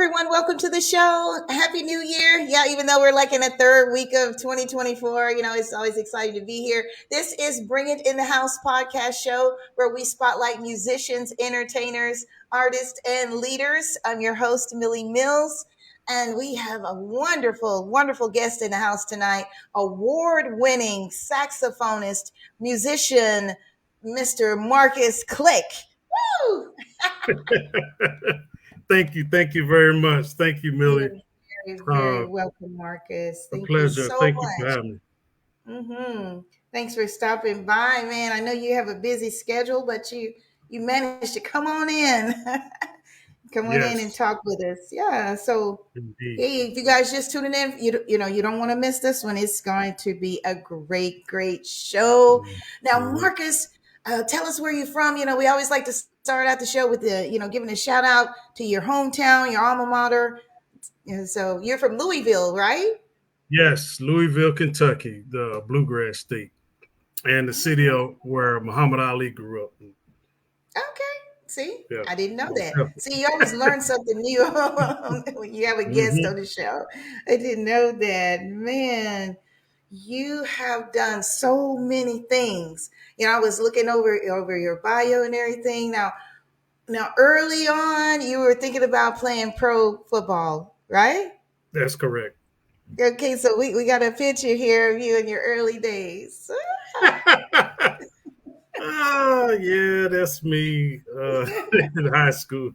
everyone. Welcome to the show. Happy New Year. Yeah, even though we're like in the third week of 2024, it's always exciting to be here. This is Bring It in the House podcast show where we spotlight musicians, entertainers, artists, and leaders. I'm your host, Millie Mills. And we have a wonderful, wonderful guest in the house tonight, award winning saxophonist, musician, Mr. Marcus Click. Woo! Thank you very much. Thank you, Millie. You're very, very Uh, welcome, Marcus. a Thank you pleasure. so Thank you for much. having me. Thanks for stopping by, man. I know you have a busy schedule, but you managed to come on in. Come on in and Yes, talk with us. Yeah. So, indeed. hey, if you guys just tuning in, you don't want to miss this one. It's going to be a great, great show. Now, Mhm. Marcus, tell us where you're from. We always like to start out the show with giving a shout out to your hometown, your alma mater. And so you're from Louisville, right? Yes, Louisville, Kentucky, the bluegrass state, and the city Okay. of where Muhammad Ali grew up. Okay. See, Yeah, I didn't know most that. definitely. See, you always learn something new when you have a guest on Hmm. the show. I didn't know that. Man, you have done so many things. I was looking over your bio and everything. Now early on, you were thinking about playing pro football, right? That's correct. Okay, so we got a picture here of you in your early days. Yeah, that's me in high school.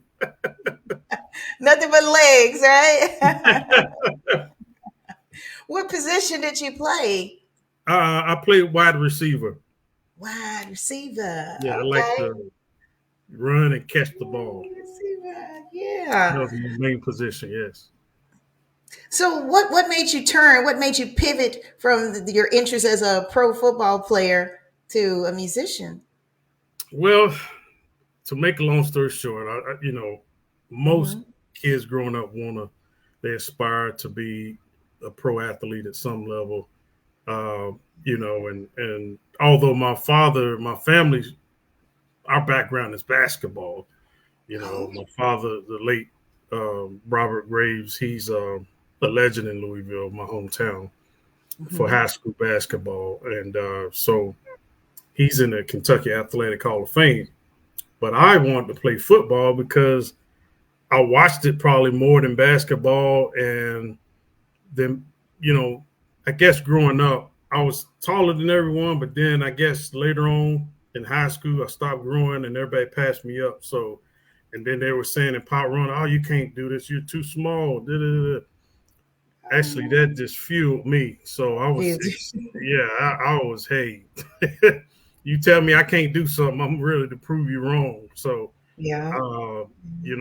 Nothing but legs, right? What position did you play? I played wide receiver. Wide receiver. Yeah, I like Okay. to run and catch the ball. Wide receiver. Yeah. That was my main position. Yes. So what made you turn? What made you pivot from your interest as a pro football player to a musician? Well, to make a long story short, most Hmm. kids growing up they aspire to be a pro athlete at some level. Uh, and although my family, our background is basketball. Oh, My father, the late Robert Graves, he's a legend in Louisville, my hometown, for hmm. high school basketball, and so he's in the Kentucky Athletic Hall of Fame. But I wanted to play football because I watched it probably more than basketball. And then, you know, I guess growing up, I was taller than everyone. But then I guess later on in high school, I stopped growing and everybody passed me up. So, and then they were saying in power run, oh, you can't do this. You're too small. Da, da, da. Actually, that just fueled me. So yeah, I was, hey, you tell me I can't do something, I'm ready to prove you wrong. So, Yeah. uh,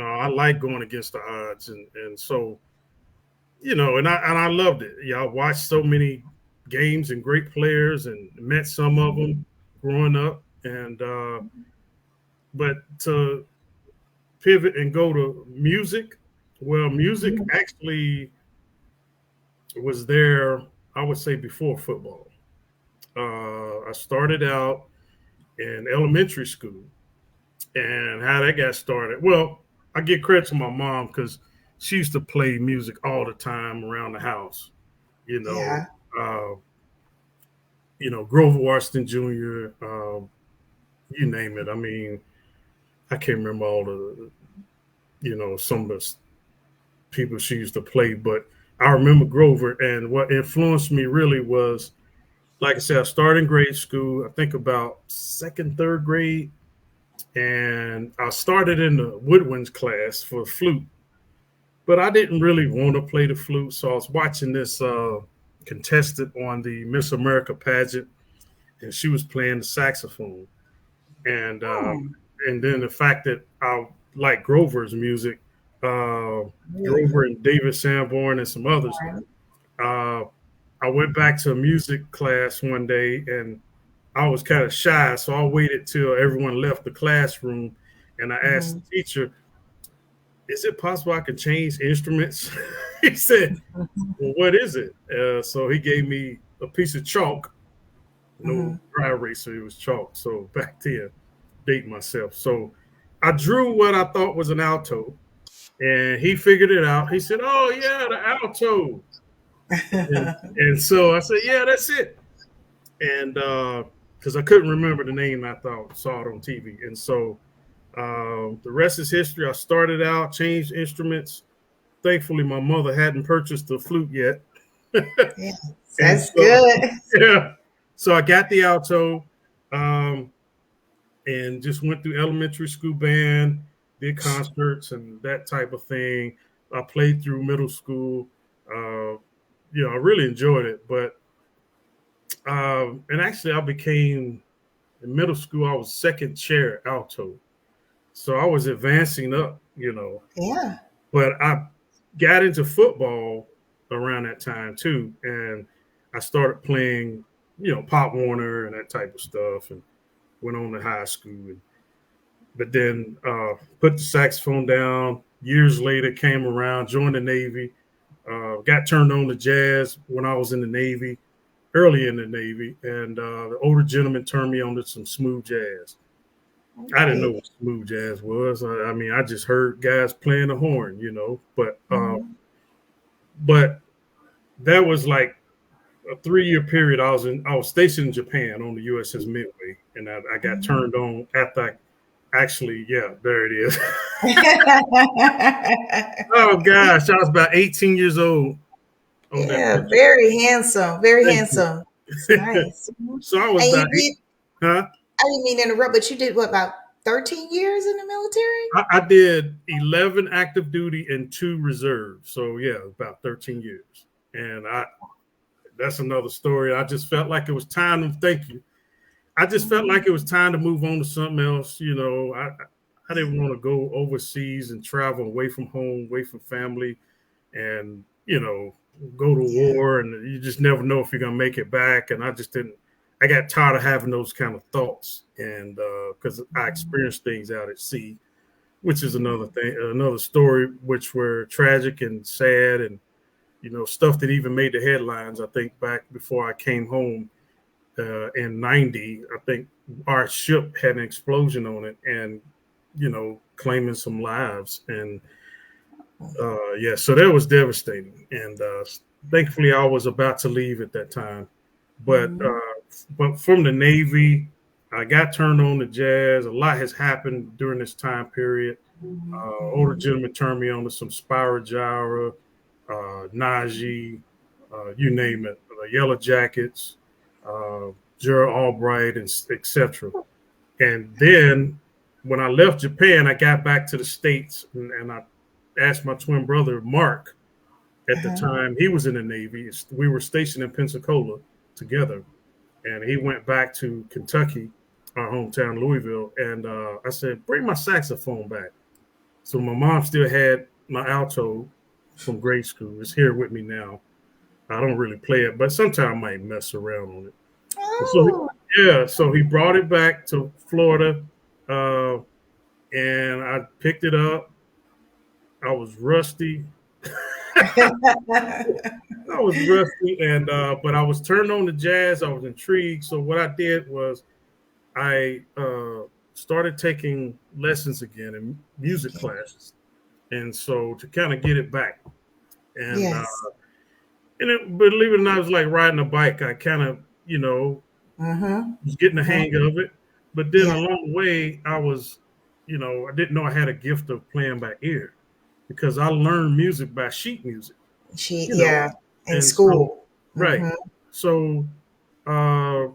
I like going against the odds, and so and I loved it. Yeah, I watched so many games and great players, and met some of them growing up, and but to pivot and go to music, well, music Mhm. actually was there. I would say before football. I started out in elementary school, and how that got started. Well, I give credit to my mom because she used to play music all the time around the house. You know, Yeah. uh, Grover Washington Jr. You name it. I mean, I can't remember all the some of the people she used to play, but I remember Grover. And what influenced me really was, like I said, I started in grade school. I think about second, third grade, and I started in the woodwinds class for flute, but I didn't really want to play the flute. So I was watching this contestant on the Miss America pageant, and she was playing the saxophone. And Oh, then the fact that I like Grover's music, uh, yeah. Grover and David Sanborn and some others. Uh, I went back to a music class one day, and I was kind of shy, so I waited till everyone left the classroom, and I asked Hmm. the teacher, "Is it possible I could change instruments?" He said, "Well, what is it?" So he gave me a piece of chalk, no Hmm. dry erase, so it was chalk. So back there, date myself. So I drew what I thought was an alto, and he figured it out. He said, "Oh yeah, the alto." And so I said, "Yeah, that's it." And because I couldn't remember the name, I thought saw it on TV, and so the rest is history. I started out, changed instruments. Thankfully, my mother hadn't purchased the flute yet, Yeah, and that's so good. yeah, so I got the alto, um, and just went through elementary school band, did concerts and that type of thing. I played through middle school. Uh, I really enjoyed it, but and actually, I became in middle school. I was second chair alto, so I was advancing up. Yeah. But I got into football around that time too, and I started playing, Pop Warner and that type of stuff, and went on to high school. But then put the saxophone down. Years later, came around, joined the Navy, got turned on to jazz when I was in the Navy, early in the Navy, and the older gentleman turned me on to some smooth jazz. I didn't know Okay. what smooth jazz was. I mean, I just heard guys playing the horn, Mhm. but that was like a 3 year period. I was stationed in Japan on the USS Midway, and I got Mhm. turned on after actually, yeah, there it is. Oh gosh, I was about 18 years old on that Yeah, picture. very handsome. Very Thank you. handsome. It's nice. Mhm. So I was And about you eight, did, huh? I didn't mean to interrupt, but you did what, about 13 years in the military? I did 11 active duty and 2 reserves. So yeah, about 13 years. And that's another story. I just felt like it was time to thank you. I just felt Mhm. like it was time to move on to something else. I didn't want to go overseas and travel away from home, away from family, and go to Yeah. war, and you just never know if you're gonna make it back. And I just didn't. I got tired of having those kind of thoughts, and because I experienced things out at sea, which is another thing, another story, which were tragic and sad, and stuff that even made the headlines. I think back before I came home in '90, I think our ship had an explosion on it, and claiming some lives, and yeah, so that was devastating, and thankfully I was about to leave at that time, but Mhm. from the Navy, I got turned on to jazz. A lot has happened during this time period. Older Mhm. gentleman turned me on to some Spyro Gyra, Najee, you name it, Yellow Jackets, uh, Gerald Albright, and etc. And then when I left Japan, I got back to the States, and I asked my twin brother, Mark, at the Uh-huh. time, he was in the Navy. We were stationed in Pensacola together, and he went back to Kentucky, our hometown, Louisville. And I said, bring my saxophone back. So my mom still had my alto from grade school. It's here with me now. I don't really play it, but sometimes I might mess around on it. And so, Oh. yeah, so he brought it back to Florida, uh, and I picked it up. I was rusty. I was rusty, and but I was turned on to jazz. I was intrigued. So what I did was I started taking lessons again in music Okay. classes, and so to kind of get it back, and Yes. believe it or not, it was like riding a bike. I kind of Mm-hmm. was getting the Mm-hmm. hang of it, but then Yeah. along the way, I didn't know I had a gift of playing by ear because I learned music by sheet music, you know, Yeah. In and so school. right, Mm-hmm. so uh,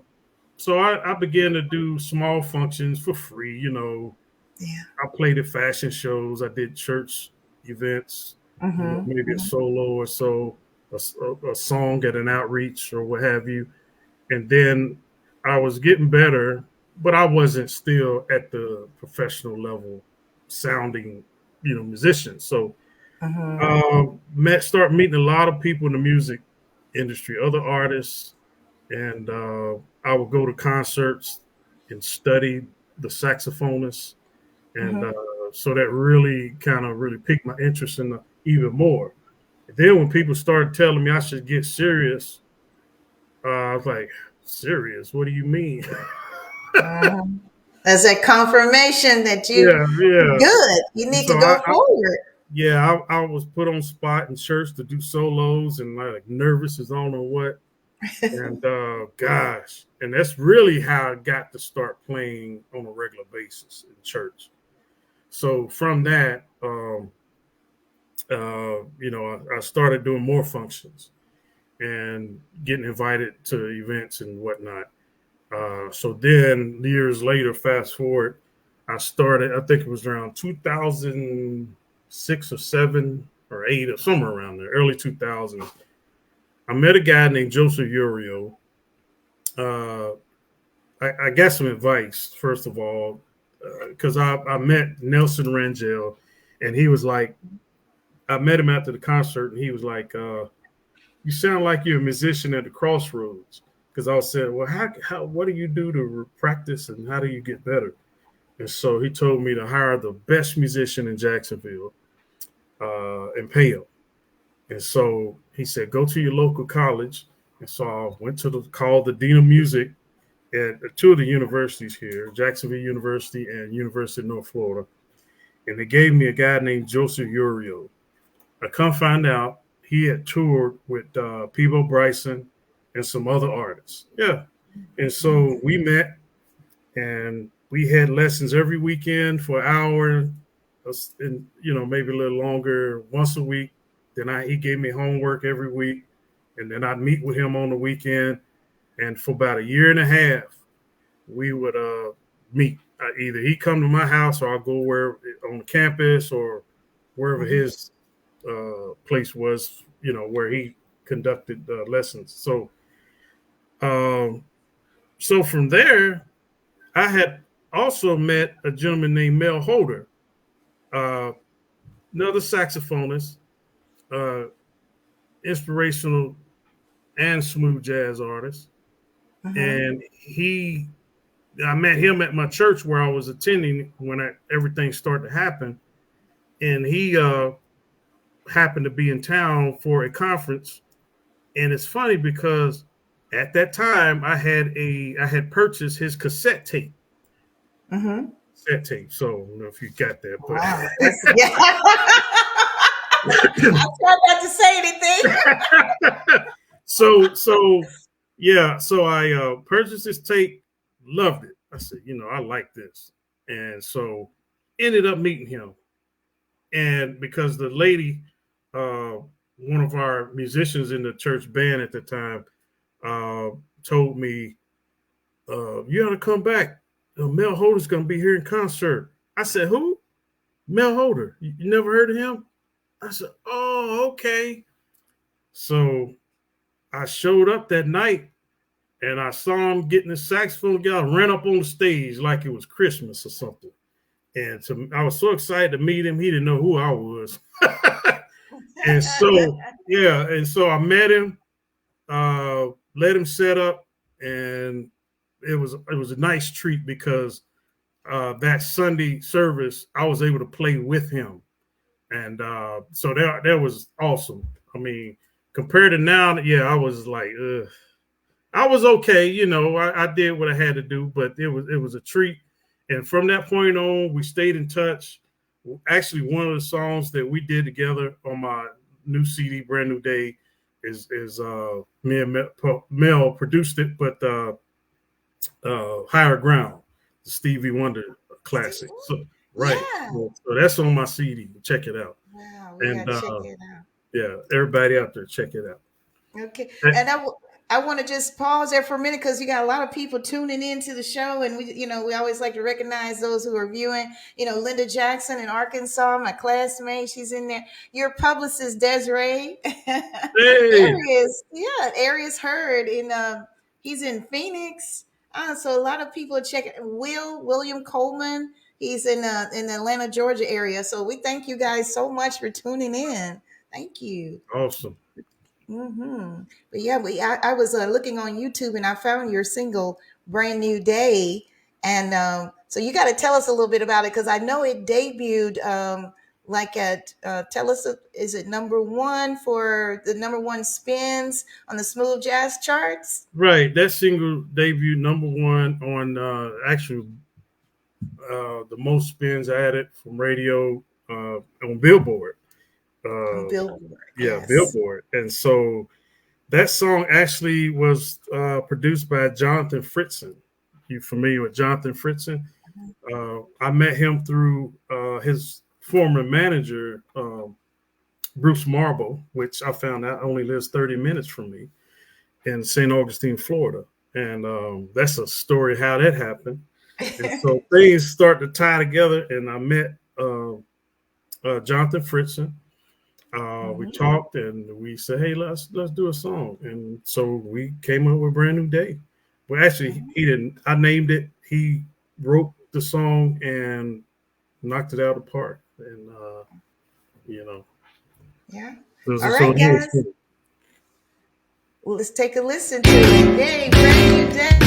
so I began to do small functions for free. Yeah. I played at fashion shows. I did church events. Mm-hmm. Maybe a Mm-hmm. solo or so, a song at an outreach or what have you. And then I was getting better, but I wasn't still at the professional level sounding, musician. So Mm-hmm. start meeting a lot of people in the music industry, other artists, and I would go to concerts and study the saxophonists, and Mm-hmm. so that really kind of really piqued my interest in even more. And then when people started telling me I should get serious, I was like, serious? What do you mean? Mm-hmm. That's that confirmation that you Yeah, yeah. good. You need to So go forward. yeah, I was put on spot in church to do solos and like nervous as I don't know what. And gosh, and that's really how I got to start playing on a regular basis in church. So from that, I started doing more functions and getting invited to events and whatnot. So then years later, fast forward, I started. I think it was around 2006 or seven or eight or somewhere around there, early 2000s. I met a guy named Joseph Urio. Uh, I got some advice first of all because I met Nelson Rangel, and he was like, I met him after the concert, and he was like, "You sound like you're a musician at the crossroads." Because I said, "Well, how what do you do to practice, and how do you get better?" And so he told me to hire the best musician in Jacksonville and pay him. And so he said, "Go to your local college." And so I went to called the Dean of Music at two of the universities here, Jacksonville University and University of North Florida. And they gave me a guy named Joseph Urio. I come find out he had toured with Peebo Bryson and some other artists. Yeah. And so we met and we had lessons every weekend for an hour and maybe a little longer once a week. Then he gave me homework every week and then I'd meet with him on the weekend. And for about a year and a half, we would meet. Either he come to my house or I'll go where on the campus or wherever his place was, where he conducted lessons. Um, so from there, I had also met a gentleman named Mel Holder, uh, another saxophonist, uh, inspirational and smooth jazz artist. Mm-hmm. And I met him at my church where I was attending when everything started to happen. And he happened to be in town for a conference. And it's funny because at that time I had purchased his Mm-hmm. cassette tape. So I don't know if you got that, but Wow, that's yeah. I tried not to say anything. so yeah, so I purchased this tape, loved it. I said, I like this, and so ended up meeting him, and because the lady, uh, one of our musicians in the church band at the time, uh, told me, "You ought to come back. Mel Holder's going to be here in concert." I said, "Who? Mel Holder? You never heard of him?" I said, "Oh, okay." So I showed up that night and I saw him getting his saxophone together, ran up on the stage like it was Christmas or something. And I was so excited to meet him. He didn't know who I was. And so, yeah, and so I met him, let him set up, and it was a nice treat because that Sunday service I was able to play with him, and so that was awesome. I mean, compared to now, yeah, I was like, ugh. I was okay, I did what I had to do, but it was a treat. And from that point on, we stayed in touch. Actually, one of the songs that we did together on my new CD, Brand New Day, is me and Mel produced it, but Higher Ground, the Stevie Wonder Steve, classic. So right, yeah. so that's on my CD. Check it out. Wow, we And gotta check it out. yeah, everybody out there, check it out. Okay, Eh, and I want to just pause there for a minute because you got a lot of people tuning into the show, and we always like to recognize those who are viewing. Linda Jackson in Arkansas, my classmate, she's in there. Your publicist Desiree, Hey, Arius Heard he's in Phoenix. So a lot of people are checking. William Coleman, he's in the Atlanta, Georgia area. So we thank you guys so much for tuning in. Thank you. awesome. But yeah, I was looking on YouTube and I found your single "Brand New Day," and so you got to tell us a little bit about it because I know it debuted like at tell us is it number one for the number one spins on the smooth jazz charts? Right, that single debuted number one on actually the most spins added from radio on Billboard. On Billboard. Yeah, Yes. Billboard. And so that song actually was produced by Jonathan Fritzen. You familiar with Jonathan Fritzen? I met him through his former manager, Bruce Marble, which I found out only lives 30 minutes from me in St. Augustine, Florida. And that's a story how that happened. And so things start to tie together, and I met Jonathan Fritzen. We Mhm. talked, and we said, "Hey, let's do a song." And so we came up with a brand new day. Well, actually, Mhm. he didn't. I named it. He wrote the song and knocked it out of the park. And you know, Yeah. so, All so right, he was guys. cool. Well, let's take a listen to it. Yay, brand new day.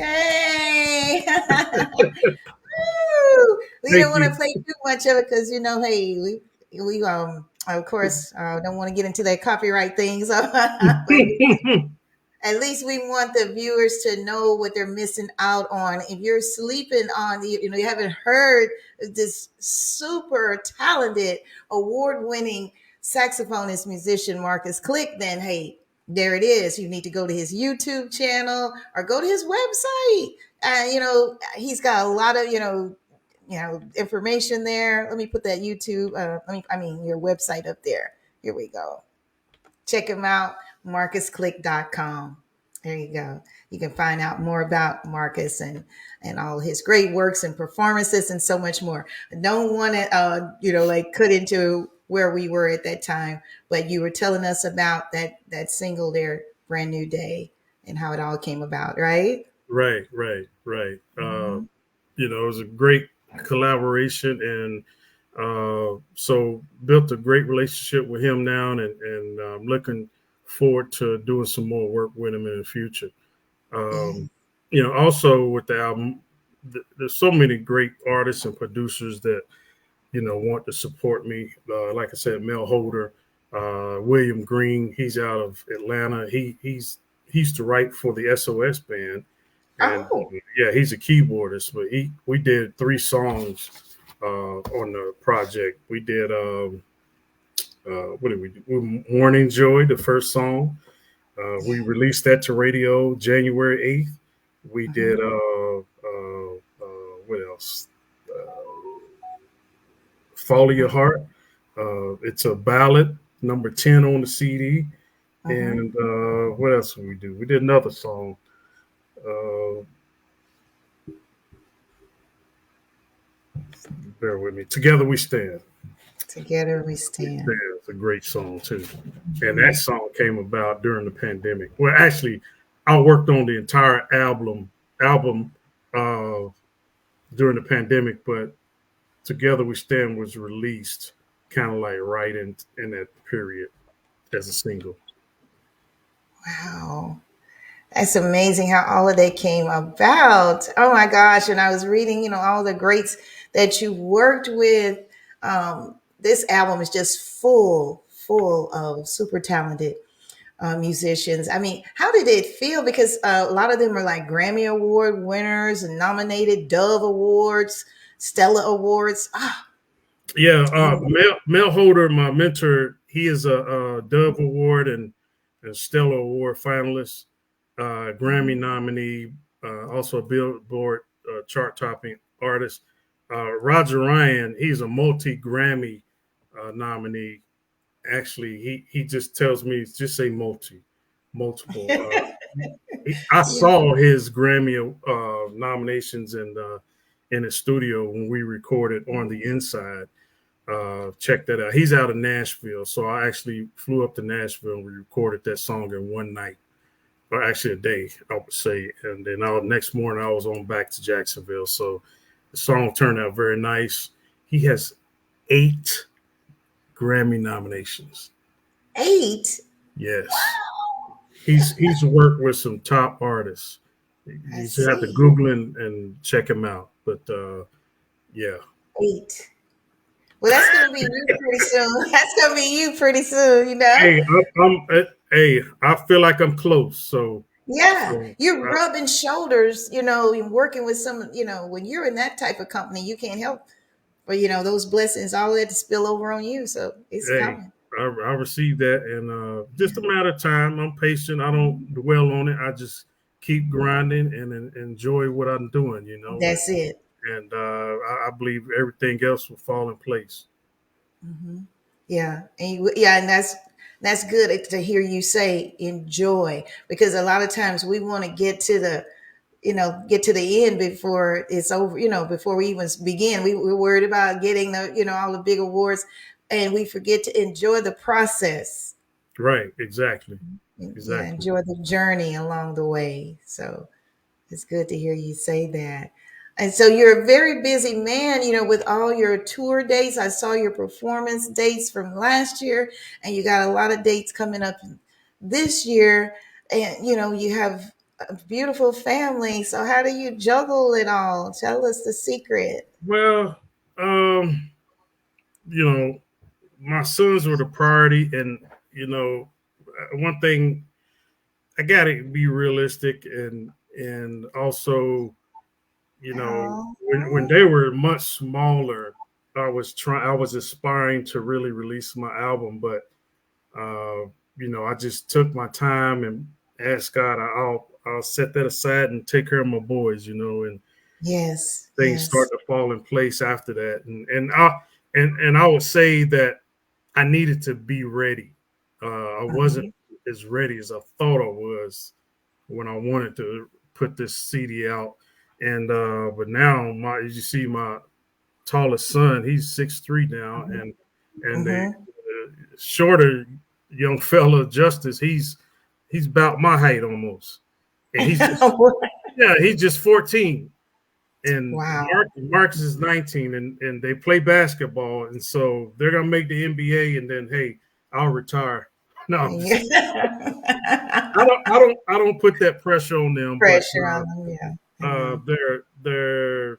Yay! Woo! We didn't Thank want to you. play too much of it because hey, we of course don't want to get into that copyright thing. So, but at least we want the viewers to know what they're missing out on. If you're sleeping on, you haven't heard this super talented, award-winning saxophonist musician Marcus Click, then hey, there it is. You need to go to his YouTube channel or go to his website. He's got a lot of information there. Let me put that YouTube. Your website up there. Here we go. Check him out, marcusclick.com. There you go. You can find out more about Marcus and all his great works and performances and so much more. I don't want to like cut into where we were at that time, but you were telling us about that single there, Brand New Day, and how it all came about, right? Right, right, right. Mhm. It was a great collaboration, and so built a great relationship with him now, and looking forward to doing some more work with him in the future. Um, Yes. Also with the album, there's so many great artists and producers that want to support me. Like I said, Mel Holder, William Green, he's out of Atlanta. He used to write for the SOS band, and Oh, yeah, he's a keyboardist. But we did 3 songs on the project. We did what did we do? Morning Joy, the first song. We yeah. released that to radio January 8th. We did Mhm. what else? Follow Your Heart. It's a ballad, number 10 on the CD. Mhm. And what else did we do? We did another song. Uh, Bear with me. Together We Stand. Together we We stand. Stand is a great song too. And that Mhm. song came about during the pandemic. Well, actually, I worked on the entire album uh, during the pandemic, but Together We Stand was released kind of like right in that period as a single. Wow. That's amazing how all of that came about. Oh my gosh. And I was reading, all the greats that you worked with. This album is just full of super talented musicians. I mean, how did it feel? Because a lot of them are like Grammy Award winners and nominated Dove Awards, Stella Awards. Ah, Yeah, oh, Mel Holder, my mentor, he is a Dove Award and Stellar Award finalist, Grammy nominee, also a Billboard chart topping artist. Roger Ryan, he's a multi Grammy nominee. Actually, he just tells me just say multiple. I yeah. saw his Grammy nominations in the studio when we recorded on the inside. Check that out. He's out of Nashville, so I actually flew up to Nashville and we recorded that song in one night, or actually a day, I would say. And then next morning I was on back to Jacksonville. So the song turned out very nice. He has 8 Grammy nominations. 8. Yes, he's worked with some top artists. I You should have to see. Google and check him out. But yeah, 8. Well, that's going to be you pretty soon. That's going to be you pretty soon. hey, I feel like I'm close. So Yeah, so you're rubbing shoulders, and working with some, when you're in that type of company, you can't help but, those blessings, all that to spill over on you. So it's hey, coming. I received that, and just a Yeah. matter of time. I'm patient. I don't dwell on it. I just keep grinding and enjoy what I'm doing. That's it. And I believe everything else will fall in place. Hmm. Yeah, and that's good to hear you say enjoy, because a lot of times we want to get to the end before it's over, before we even begin. We're worried about getting all the big awards, and we forget to enjoy the process. Right? Exactly. Yeah, Exactly. enjoy the journey along the way. So it's good to hear you say that. And so you're a very busy man, with all your tour dates. I saw your performance dates from last year, and you got a lot of dates coming up this year. And, you have a beautiful family. So how do you juggle it all? Tell us the secret. Well, um, you know, my sons were the priority, and one thing I got to be realistic and also Oh, when they were much smaller, I was aspiring to really release my album, but I just took my time and asked God, I'll set that aside and take care of my boys, and yes, things yes. start to fall in place after that. And I would say that I needed to be ready. I wasn't Uh-huh. as ready as I thought I was when I wanted to put this CD out. And but now, as you see, my tallest son, he's 6'3" now, and the Mm-hmm. shorter young fella, Justice, he's about my height almost, and he's just 14. And Wow. Marcus is 19, and they play basketball, and so they're gonna make the NBA, and then hey, I'll retire. No, I'm just I don't put that pressure on them, but Pressure on them, yeah. they're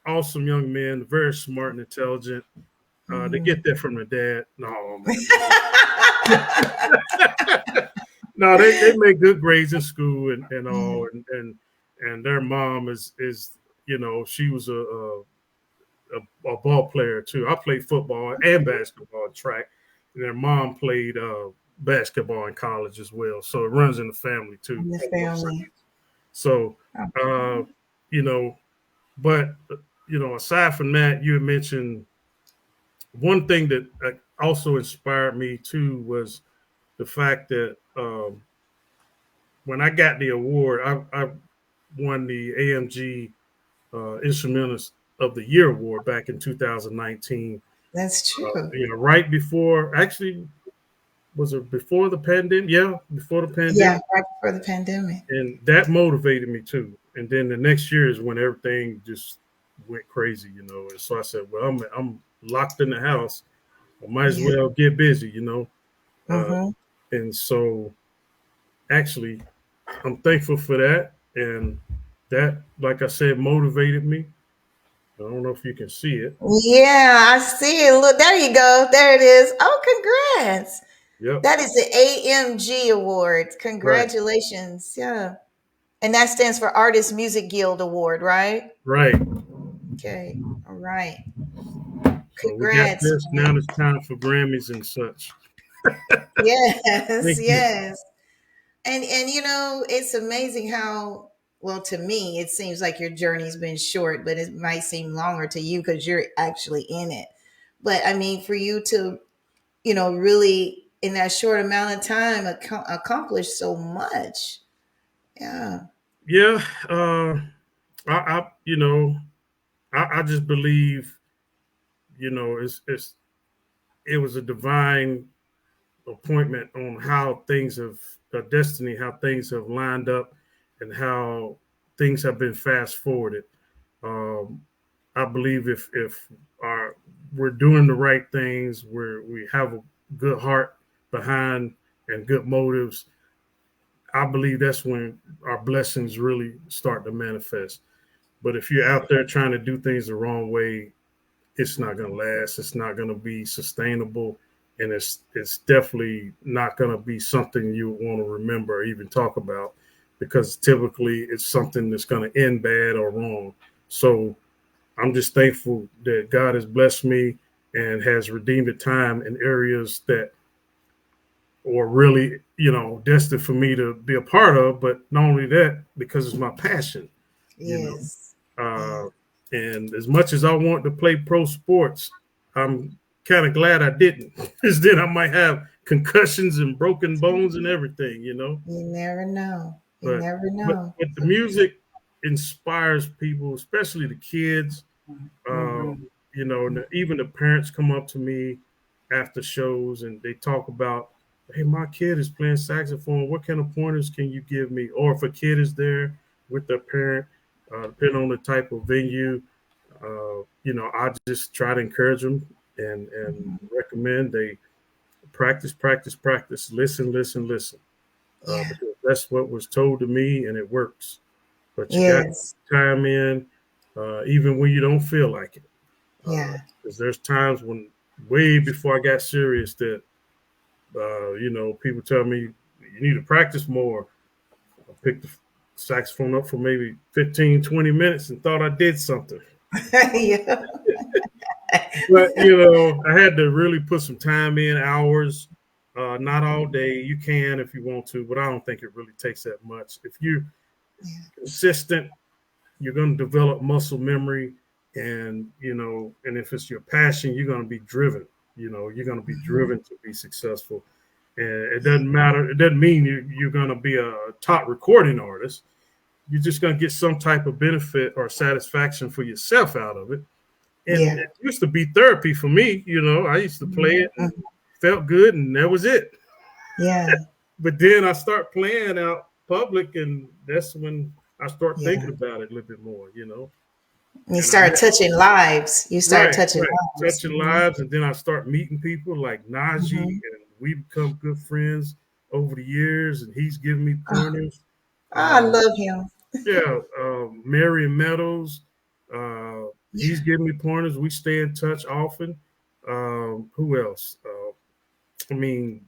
awesome young men, very smart and intelligent. They Mhm. get that from their dad. No, man. No, they make good grades in school and all, Mhm. and their mom is she was a ball player too. I played football and basketball and track, and their mom played basketball in college as well. So it runs in the family too In the on both sides. family. So Oh, uh, you know, but aside from that, you had mentioned one thing that also inspired me too was the fact that when I got the award, I won the AMG Instrumentalist of the Year award back in 2019. That's true. Right before, actually, was it before the pandemic? Yeah, before the Yeah, pandemic, right before the pandemic. and that motivated me too. And then the next year is when everything just went crazy. And so I said, well, I'm locked in the house. I might as Yeah. well get busy. Uh, Mm-hmm. and so actually, I'm thankful for that. And that, like I said, motivated me. I don't know if you can see it. Yeah, I see it. Look, there you go. There it is. Oh, congrats. Yep. That is the AMG Award. Right. Congratulations. Yeah. And that stands for Artist Music Guild Award, right? Right. Okay. All right. So we got Congrats, this. Now man. it's time for Grammys and such. Yes, Thank you. yes. And it's amazing how, well, to me it seems like your journey's been short, but it might seem longer to you because you're actually in it. But I mean, for you to, really in that short amount of time accomplish so much. Yeah. Yeah. I just believe, it was a divine appointment on how things have, destiny, how things have lined up, and how things have been fast forwarded. Um, I believe if our we're doing the right things, we have a good heart behind and good motives. I believe that's when our blessings really start to manifest. But if you're out there trying to do things the wrong way, it's not going to last. It's not going to be sustainable, and it's definitely not going to be something you want to remember or even talk about, because typically it's something that's going to end bad or wrong. So I'm just thankful that God has blessed me and has redeemed the time in areas that were really, destined for me to be a part of. But not only that, because it's my passion, you know. Yes. Yeah. Uh, and as much as I want to play pro sports, I'm kind of glad I didn't, because then I might have concussions and broken bones and everything. You never know. You But never but, know. but the music inspires people, especially the kids. Uh, Mm-hmm. and even the parents come up to me after shows and they talk about, hey, my kid is playing saxophone. What kind of pointers can you give me? Or if a kid is there with their parent, depending on the type of venue, I just try to encourage them and recommend they practice, practice, practice, listen, listen, listen, Yeah. because that's what was told to me and it works. But you got to Yes. put time in, even when you don't feel like it. Yeah. Because there's times when, way before I got serious, that people tell me you need to practice more. I picked the saxophone up for maybe 15, 20 minutes and thought I did something. Yeah. But I had to really put some time in, hours. Not all day. You can if you want to, but I don't think it really takes that much. If you're consistent, you're going to develop muscle memory, and if it's your passion, you're going to be driven. You're going to be driven to be successful. And it doesn't matter. It doesn't mean you're going to be a top recording artist. You're just going to get some type of benefit or satisfaction for yourself out of it. And Yeah. it used to be therapy for me. I used to play it and Mhm. felt good, and that was it. Yeah. But then I start playing out public, and that's when I start thinking Yeah. about it a little bit more. You And I start touching lives. You start right, touching right, lives. touching lives, and then I start meeting people like Najee, Hmm. and we become good friends over the years, and he's giving me Oh, pointers. I Uh, love him. yeah, Marion Meadows, Yeah. he's giving me pointers. We stay in touch often. Who else? I mean,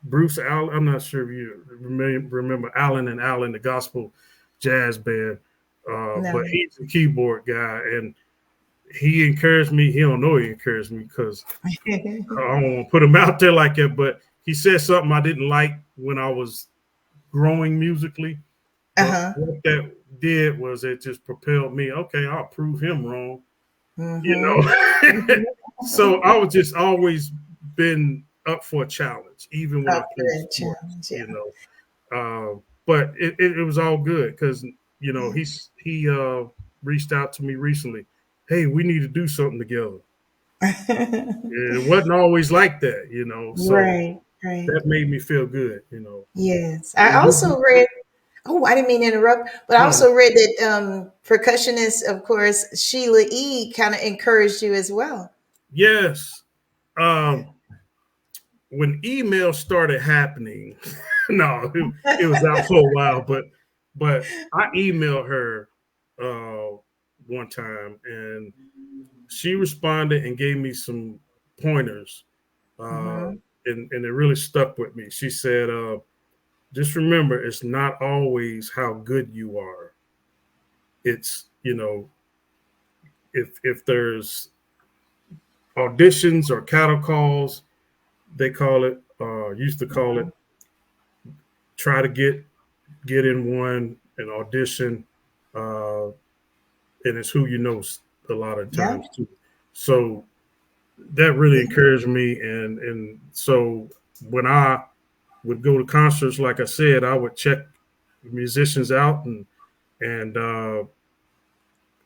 Bruce Allen. I'm not sure if you remember Allen and Allen, the gospel jazz band, No. but he's a keyboard guy, and he encouraged me. He don't know he encouraged me, because I don't want to put him out there like that. But he said something I didn't like when I was growing musically. But Uh-huh. what that did was it just propelled me. Okay, I'll prove him wrong. You Mm-hmm. know. So Mm-hmm. I was just always been up for a challenge, even when I Up for played that sports. challenge. Yeah. But it was all good, because Yeah. he reached out to me recently. Hey, we need to do something together. And it wasn't always like that, So Right, right. that made me feel good. Yes. I also read, oh, I didn't mean to interrupt, but I No, also read that percussionist, of course, Sheila E. kind of encouraged you as well. yes. Yeah. Um, when email started happening, no, it was out for a while, but I emailed her one time, and she responded and gave me some pointers, uh, Hmm. and it really stuck with me. She said, "Just remember, it's not always how good you are. It's if there's auditions or cattle calls, they call it, used to call it, try to get in one an audition, uh, and it's who you know a lot of Yeah. times too. So that really Yeah. encouraged me, and so when I would go to concerts, like I said, I would check musicians out, and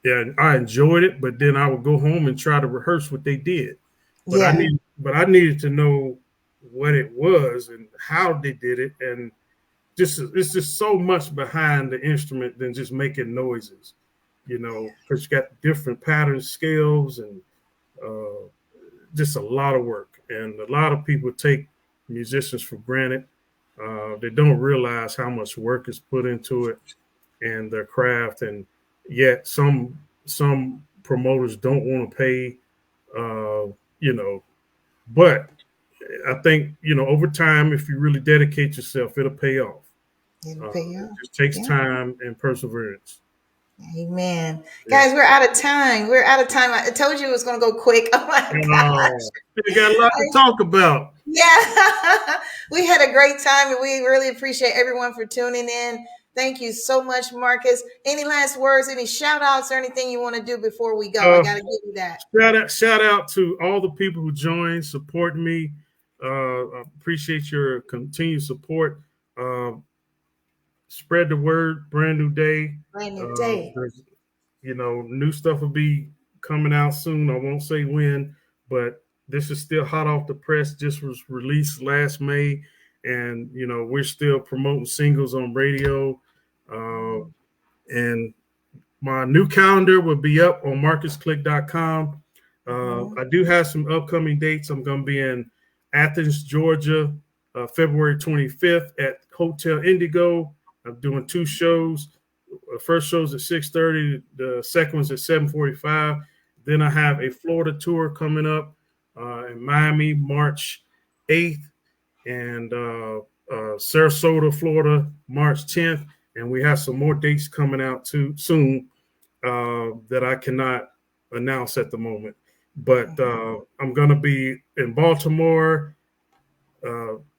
yeah, I enjoyed it. But then I would go home and try to rehearse what they did. Yeah. But I needed to know what it was and how they did it, and just it's just so much behind the instrument than just making noises, because you got different patterns, scales, and uh, just a lot of work. And a lot of people take musicians for granted. They don't realize how much work is put into it and their craft, and yet some promoters don't want to pay. Uh, you know, but I think over time, if you really dedicate yourself, it'll pay off. It'll Uh, pay it off. just takes Yeah. time and perseverance. Amen. Yeah. Guys, we're out of time. We're out of time. I told you it was going to go quick. Oh my gosh. We got a lot to talk about. Yeah. We had a great time and we really appreciate everyone for tuning in. Thank you so much, Marcus. Any last words, any shout outs or anything you want to do before we go? I Uh, got to give you that. shout out to all the people who joined, supporting me. I appreciate your continued support. Uh, Spread the word. Brand new day. Brand new day. There's new stuff will be coming out soon. I won't say when, but this is still hot off the press. Just was released last May, and we're still promoting singles on radio. Uh, and my new calendar will be up on marcusclick.com. Mhm. I do have some upcoming dates. I'm going to be in Athens, Georgia, February 25th at Hotel Indigo. I'm doing two shows. The first show's at 6:30. The second one's at 7:45. Then I have a Florida tour coming up in Miami, March 8th, and Sarasota, Florida, March 10th. And we have some more dates coming out too soon that I cannot announce at the moment. But I'm going to be in Baltimore.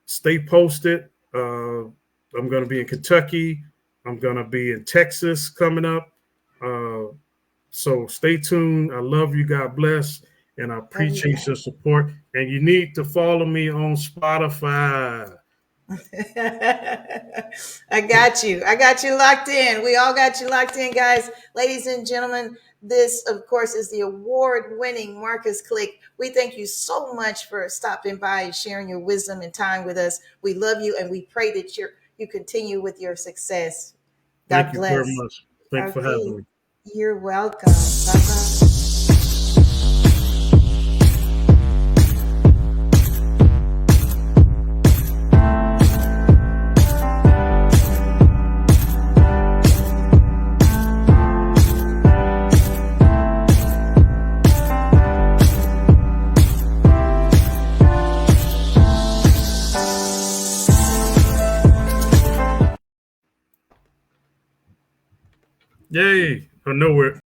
Stay posted. I'm going to be in Kentucky. I'm going to be in Texas coming up. Uh, so stay tuned. I love you. God bless. And I Love you appreciate back. your support. And you need to follow me on Spotify. I got you. I got you locked in. We all got you locked in, guys. Ladies and gentlemen, this, of course, is the award winning Marcus Click. We thank you so much for stopping by and sharing your wisdom and time with us. We love you and we pray that you continue with your success. Thank God you very bless. much. Thanks for Okay. having me. You're welcome. Bye bye. Yay. I know where